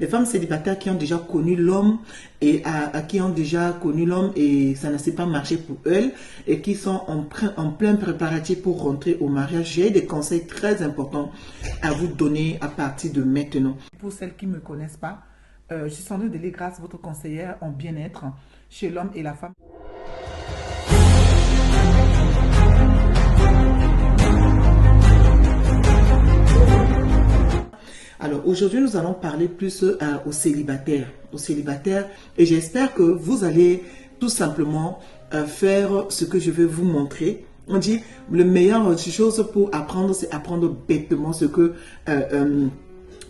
Les femmes célibataires qui ont déjà connu l'homme et qui ont déjà connu l'homme et ça ne s'est pas marché pour elles et qui sont en plein préparatif pour rentrer au mariage, j'ai des conseils très importants à vous donner à partir de maintenant. Pour celles qui ne me connaissent pas, je suis Sandrine Delégrasse, votre conseillère en bien-être chez l'homme et la femme. Alors aujourd'hui, nous allons parler plus aux célibataires, et j'espère que vous allez tout simplement faire ce que je vais vous montrer. On dit, le meilleur chose pour apprendre, c'est apprendre bêtement ce que,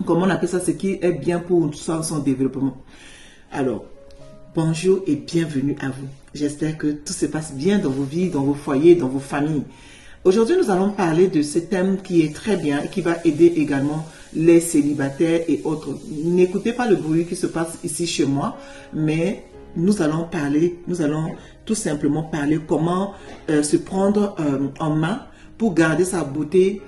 comment on appelle ça, ce qui est bien pour son développement. Alors, bonjour et bienvenue à vous. J'espère que tout se passe bien dans vos vies, dans vos foyers, dans vos familles. Aujourd'hui, nous allons parler de ce thème qui est très bien et qui va aider également les célibataires et autres. N'écoutez pas le bruit qui se passe ici chez moi, mais nous allons tout simplement parler comment se prendre en main pour garder sa beauté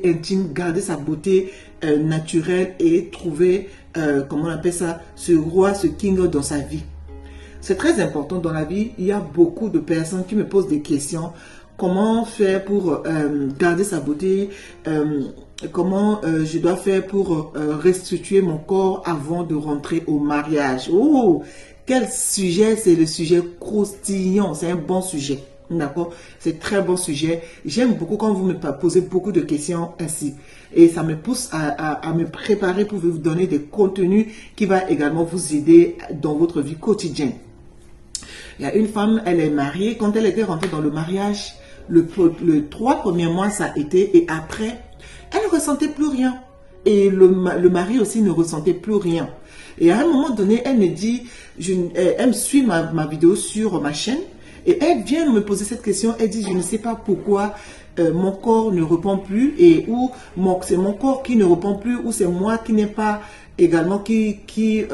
intime, garder sa beauté naturelle et trouver, comment on appelle ça, ce roi, ce king dans sa vie. C'est très important dans la vie. Il y a beaucoup de personnes qui me posent des questions. Comment faire pour garder sa beauté? Comment je dois faire pour restituer mon corps avant de rentrer au mariage? Oh, quel sujet! C'est le sujet croustillant. C'est un bon sujet. D'accord? C'est un très bon sujet. J'aime beaucoup quand vous me posez beaucoup de questions ainsi. Et ça me pousse à me préparer pour vous donner des contenus qui vont également vous aider dans votre vie quotidienne. Il y a une femme, elle est mariée. Quand elle était rentrée dans le mariage, le 3 premiers mois, ça a été. Et après, elle ne ressentait plus rien. Et le mari aussi ne ressentait plus rien. Et à un moment donné, elle me dit, elle me suit ma vidéo sur ma chaîne. Et elle vient me poser cette question. Elle dit, je ne sais pas pourquoi mon corps ne répond plus. Et ou c'est mon corps qui ne répond plus. Ou c'est moi qui n'ai pas également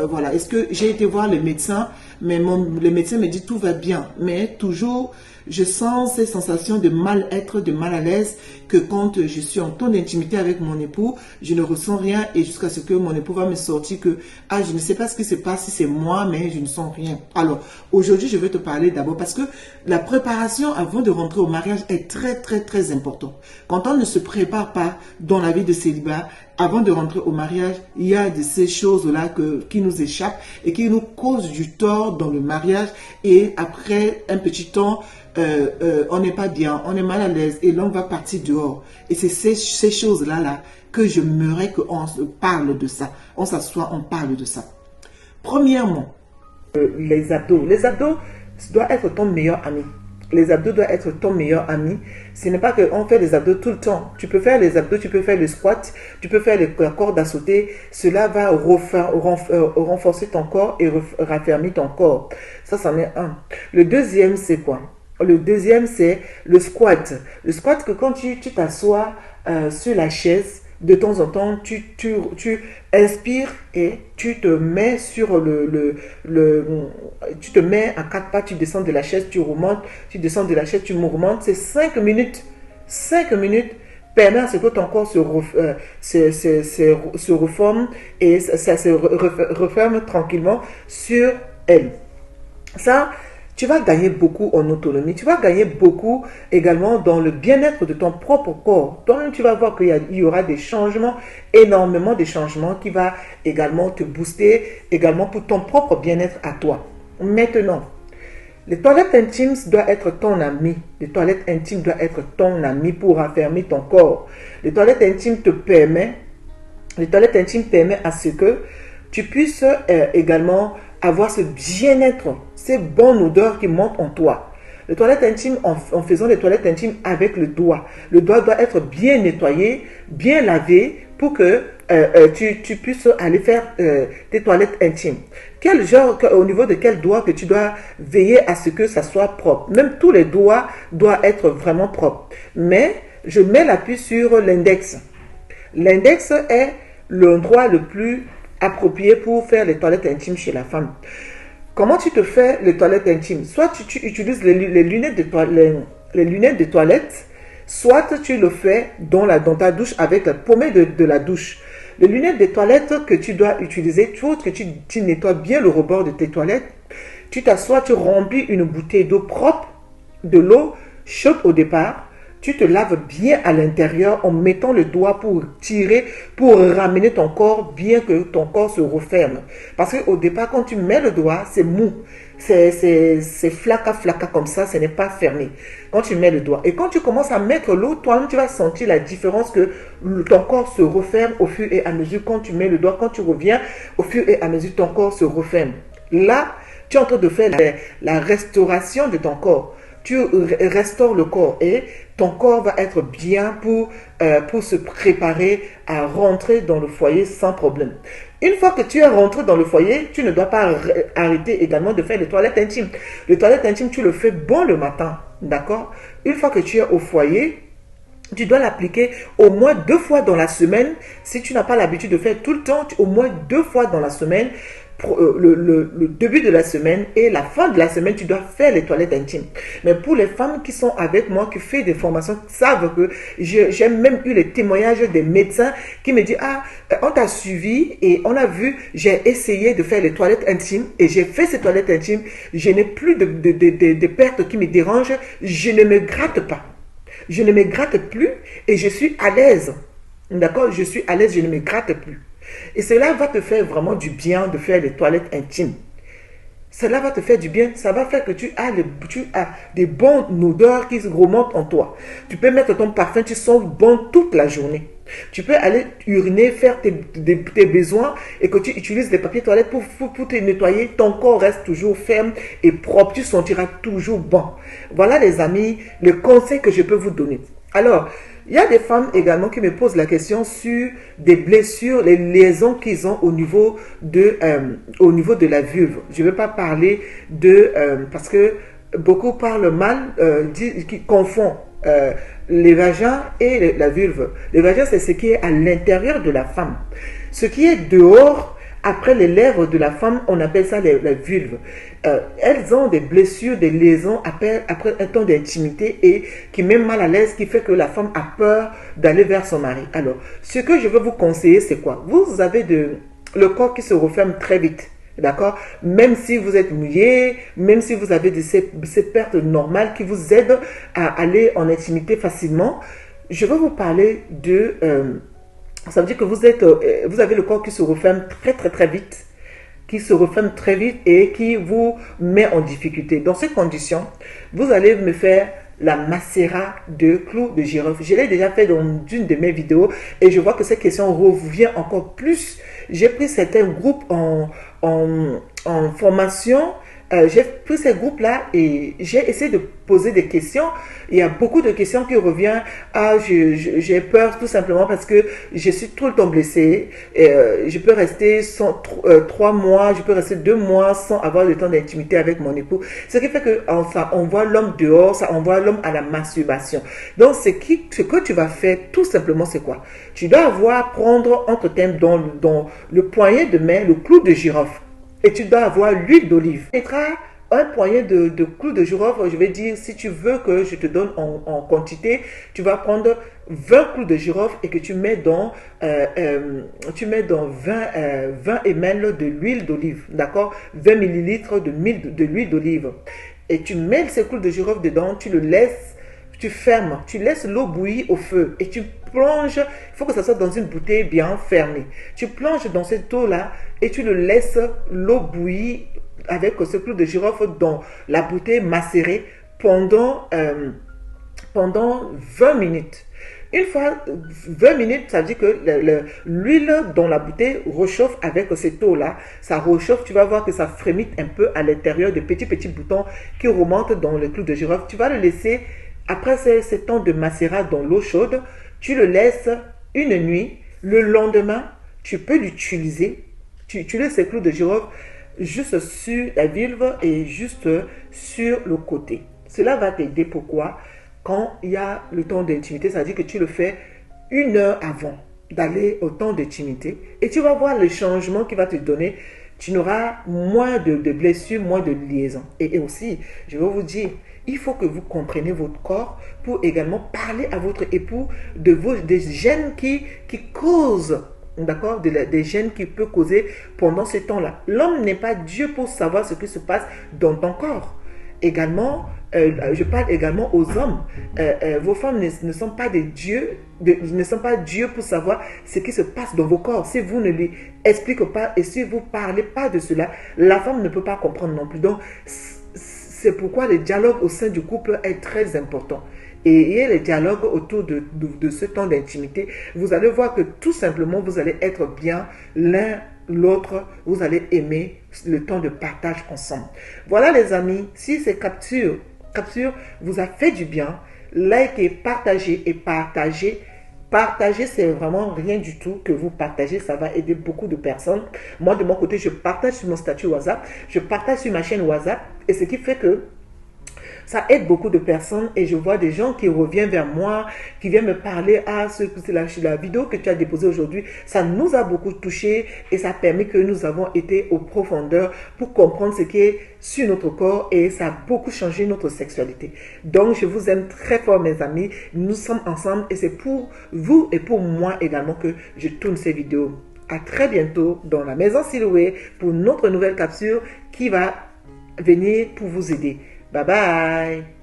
voilà. Est-ce que j'ai été voir le médecin, mais le médecin me dit tout va bien. Mais toujours, je sens ces sensations de mal-être, de mal à l'aise, que quand je suis en ton d'intimité avec mon époux, je ne ressens rien et jusqu'à ce que mon époux va me sortir que, je ne sais pas ce qui se passe, si c'est moi, mais je ne sens rien. Alors, aujourd'hui, je vais te parler d'abord parce que la préparation avant de rentrer au mariage est très, très, très importante. Quand on ne se prépare pas dans la vie de célibat, avant de rentrer au mariage, il y a de ces choses-là qui nous échappent et qui nous causent du tort dans le mariage. Et après un petit temps, on n'est pas bien, on est mal à l'aise et l'on va partir dehors. Et c'est ces choses-là que j'aimerais qu'on se parle de ça. On s'assoit, on parle de ça. Premièrement, les abdos. Les abdos doivent être ton meilleur ami. Les abdos doivent être ton meilleur ami. Ce n'est pas qu'on fait les abdos tout le temps. Tu peux faire les abdos, tu peux faire le squat, tu peux faire la corde à sauter. Cela va renforcer ton corps et raffermir ton corps. Ça, c'en est un. Le deuxième, c'est quoi? Le deuxième, c'est le squat. Le squat, que quand tu t'assois sur la chaise, de temps en temps, tu inspires et tu te mets sur tu te mets à 4 pas, tu descends de la chaise, tu remontes, tu descends de la chaise, tu remontes. C'est 5 minutes. 5 minutes permet à ce que ton corps se reforme et ça se referme tranquillement sur elle. Ça, tu vas gagner beaucoup en autonomie. Tu vas gagner beaucoup également dans le bien-être de ton propre corps. Toi-même, tu vas voir qu'il y aura des changements, énormément de changements qui va également te booster, également pour ton propre bien-être à toi. Maintenant, les toilettes intimes doivent être ton ami. Les toilettes intimes doivent être ton ami pour raffermir ton corps. Les toilettes intimes permettent à ce que tu puisses également avoir ce bien-être, ces bonnes odeurs qui montent en toi. Les toilettes intimes, en faisant les toilettes intimes avec le doigt. Le doigt doit être bien nettoyé, bien lavé pour que tu puisses aller faire tes toilettes intimes. Au niveau de quel doigt que tu dois veiller à ce que ça soit propre. Même tous les doigts doivent être vraiment propres. Mais je mets l'appui sur l'index. L'index est l'endroit le plus approprié pour faire les toilettes intimes chez la femme. Comment tu te fais les toilettes intimes? Soit tu utilises les lunettes de toilette, soit tu le fais dans ta douche avec la pommette de la douche. Les lunettes des toilettes que tu dois utiliser, tu que tu nettoies bien le rebord de tes toilettes. Tu t'assois, tu remplis une bouteille d'eau propre, de l'eau chaude au départ. Tu te laves bien à l'intérieur en mettant le doigt pour tirer, pour ramener ton corps, bien que ton corps se referme. Parce qu'au départ, quand tu mets le doigt, c'est mou. C'est flaca comme ça, ce n'est pas fermé. Quand tu mets le doigt. Et quand tu commences à mettre l'eau, toi-même, tu vas sentir la différence que ton corps se referme au fur et à mesure. Quand tu mets le doigt, quand tu reviens, au fur et à mesure, ton corps se referme. Là, tu es en train de faire la restauration de ton corps. Tu restaures le corps et ton corps va être bien pour se préparer à rentrer dans le foyer sans problème. Une fois que tu es rentré dans le foyer, tu ne dois pas arrêter également de faire les toilettes intimes. Les toilettes intimes, tu le fais bon le matin, d'accord? Une fois que tu es au foyer, tu dois l'appliquer au moins 2 fois dans la semaine. Si tu n'as pas l'habitude de faire tout le temps, au moins 2 fois dans la semaine. Le début de la semaine et la fin de la semaine, tu dois faire les toilettes intimes. Mais pour les femmes qui sont avec moi, qui font des formations, savent que j'ai même eu les témoignages des médecins qui me disent, ah, on t'a suivi et on a vu, j'ai essayé de faire les toilettes intimes et j'ai fait ces toilettes intimes, je n'ai plus de pertes qui me dérangent, je ne me gratte pas. Je ne me gratte plus et je suis à l'aise. D'accord? Je suis à l'aise, je ne me gratte plus. Et cela va te faire vraiment du bien de faire les toilettes intimes. Cela va te faire du bien. Ça va faire que tu as des bonnes odeurs qui se remontent en toi. Tu peux mettre ton parfum, tu sens bon toute la journée. Tu peux aller uriner, faire tes besoins et que tu utilises des papiers toilettes pour te nettoyer. Ton corps reste toujours ferme et propre. Tu sentiras toujours bon. Voilà les amis, les conseils que je peux vous donner. Alors, il y a des femmes également qui me posent la question sur des blessures, les liaisons qu'ils ont au niveau de la vulve. Je ne vais pas parler parce que beaucoup parlent mal, qui confondent les vagins et la vulve. Le vagin, c'est ce qui est à l'intérieur de la femme. Ce qui est dehors, après les lèvres de la femme, on appelle ça la vulve. Elles ont des blessures, des liaisons après un temps d'intimité et qui met mal à l'aise, qui fait que la femme a peur d'aller vers son mari. Alors, ce que je veux vous conseiller, c'est quoi? Vous avez le corps qui se referme très vite. D'accord? Même si vous êtes mouillé, même si vous avez ces pertes normales qui vous aident à aller en intimité facilement, je vais vous parler ça veut dire que vous avez le corps qui se referme très vite, qui se referme très vite et qui vous met en difficulté. Dans ces conditions, vous allez me faire la macérat de clous de girofle. Je l'ai déjà fait dans une de mes vidéos et je vois que cette question revient encore plus. J'ai pris certains groupes en formation. J'ai pris ces groupes-là et j'ai essayé de poser des questions. Il y a beaucoup de questions qui reviennent. Ah, j'ai peur tout simplement parce que je suis tout le temps blessée. Je peux rester 3 mois, je peux rester 2 mois sans avoir le temps d'intimité avec mon époux. Ce qui fait que ça envoie l'homme dehors, ça envoie l'homme à la masturbation. Donc, ce que tu vas faire tout simplement, c'est quoi? Tu dois prendre entre tes mains dans le poignet de main, le clou de girofle. Et tu dois avoir l'huile d'olive. Tu mettras un poignet de clous de girofle. Je vais dire, si tu veux que je te donne en quantité, tu vas prendre 20 clous de girofle et que tu mets dans 20 ml de l'huile d'olive. D'accord? 20 millilitres de l'huile d'olive. Et tu mets ces clous de girofle dedans, tu le laisses, tu fermes, tu laisses l'eau bouillir au feu et tu plonges, il faut que ça soit dans une bouteille bien fermée. Tu plonges dans cette eau-là et tu le laisses l'eau bouillir avec ce clou de girofle dans la bouteille macérée pendant 20 minutes. Une fois 20 minutes, ça veut dire que l'huile dans la bouteille réchauffe avec cette eau-là. Ça réchauffe, tu vas voir que ça frémit un peu à l'intérieur de petits boutons qui remontent dans le clou de girofle. Tu vas le laisser, après ce temps de macérat dans l'eau chaude, tu le laisses une nuit. Le lendemain, tu peux l'utiliser. Tu utilises ces clous de girofle juste sur la vulve et juste sur le côté. Cela va t'aider. Pourquoi? Quand il y a le temps d'intimité, ça veut dire que tu le fais 1 heure avant d'aller au temps d'intimité et tu vas voir le changement qu'il va te donner. Tu n'auras moins de blessures, moins de liaisons. Et aussi, je vais vous dire, il faut que vous compreniez votre corps pour également parler à votre époux des gènes qui causent, d'accord, des gènes qui peuvent causer pendant ce temps-là. L'homme n'est pas Dieu pour savoir ce qui se passe dans ton corps. Également, je parle également aux hommes. Vos femmes ne sont pas des dieux, ne sont pas Dieu pour savoir ce qui se passe dans vos corps. Si vous ne lui expliquez pas et si vous ne parlez pas de cela, la femme ne peut pas comprendre non plus. Donc, c'est pourquoi le dialogue au sein du couple est très important. Et il y a les dialogues autour de ce temps d'intimité. Vous allez voir que tout simplement, vous allez être bien l'un l'autre, vous allez aimer le temps de partage ensemble. Voilà les amis, si ces captures vous a fait du bien, likez, partagez et partagez. Partager, c'est vraiment rien du tout que vous partagez, ça va aider beaucoup de personnes. Moi, de mon côté, je partage sur mon statut WhatsApp, je partage sur ma chaîne WhatsApp, et ce qui fait que ça aide beaucoup de personnes et je vois des gens qui reviennent vers moi, qui viennent me parler la vidéo que tu as déposée aujourd'hui. Ça nous a beaucoup touché et ça a permis que nous avons été aux profondeurs pour comprendre ce qui est sur notre corps et ça a beaucoup changé notre sexualité. Donc, je vous aime très fort, mes amis. Nous sommes ensemble et c'est pour vous et pour moi également que je tourne ces vidéos. À très bientôt dans la Maison Siloué pour notre nouvelle capsule qui va venir pour vous aider. Bye bye.